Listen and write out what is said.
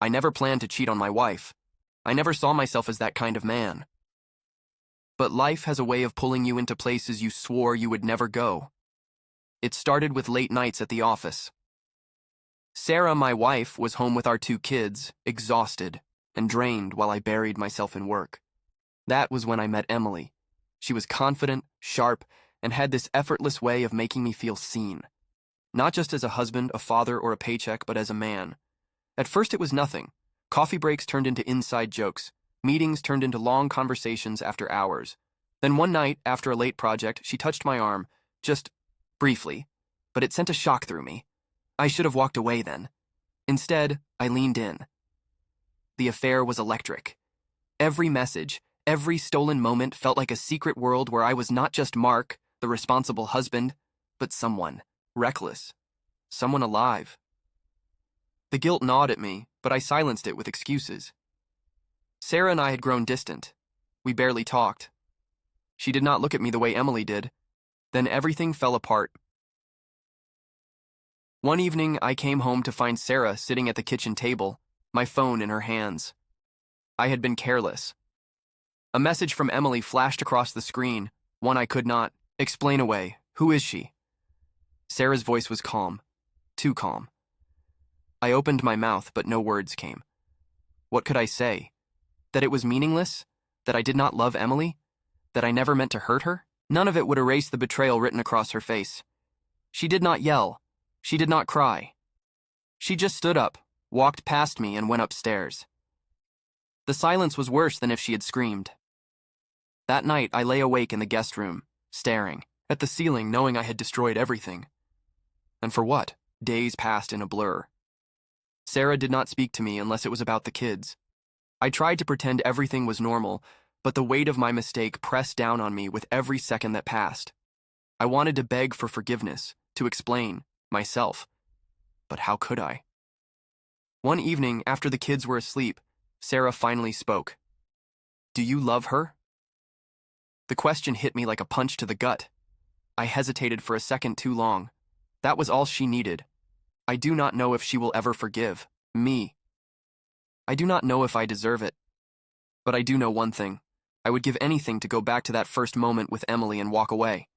I never planned to cheat on my wife. I never saw myself as that kind of man. But life has a way of pulling you into places you swore you would never go. It started with late nights at the office. Sarah, my wife, was home with our 2 kids, exhausted and drained while I buried myself in work. That was when I met Emily. She was confident, sharp, and had this effortless way of making me feel seen. Not just as a husband, a father, or a paycheck, but as a man. At first it was nothing. Coffee breaks turned into inside jokes. Meetings turned into long conversations after hours. Then one night, after a late project, she touched my arm, just briefly, but it sent a shock through me. I should have walked away then. Instead, I leaned in. The affair was electric. Every message, every stolen moment felt like a secret world where I was not just Mark, the responsible husband, but someone reckless, someone alive. The guilt gnawed at me, but I silenced it with excuses. Sarah and I had grown distant. We barely talked. She did not look at me the way Emily did. Then everything fell apart. One evening, I came home to find Sarah sitting at the kitchen table, my phone in her hands. I had been careless. A message from Emily flashed across the screen, one I could not explain away. Who is she? Sarah's voice was calm, too calm. I opened my mouth, but no words came. What could I say? That it was meaningless? That I did not love Emily? That I never meant to hurt her? None of it would erase the betrayal written across her face. She did not yell. She did not cry. She just stood up, walked past me, and went upstairs. The silence was worse than if she had screamed. That night, I lay awake in the guest room, staring at the ceiling, knowing I had destroyed everything. And for what? Days passed in a blur. Sarah did not speak to me unless it was about the kids. I tried to pretend everything was normal, but the weight of my mistake pressed down on me with every second that passed. I wanted to beg for forgiveness, to explain myself, but how could I? One evening, after the kids were asleep, Sarah finally spoke. Do you love her? The question hit me like a punch to the gut. I hesitated for a second too long. That was all she needed. I do not know if she will ever forgive me. I do not know if I deserve it. But I do know one thing. I would give anything to go back to that first moment with Emily and walk away.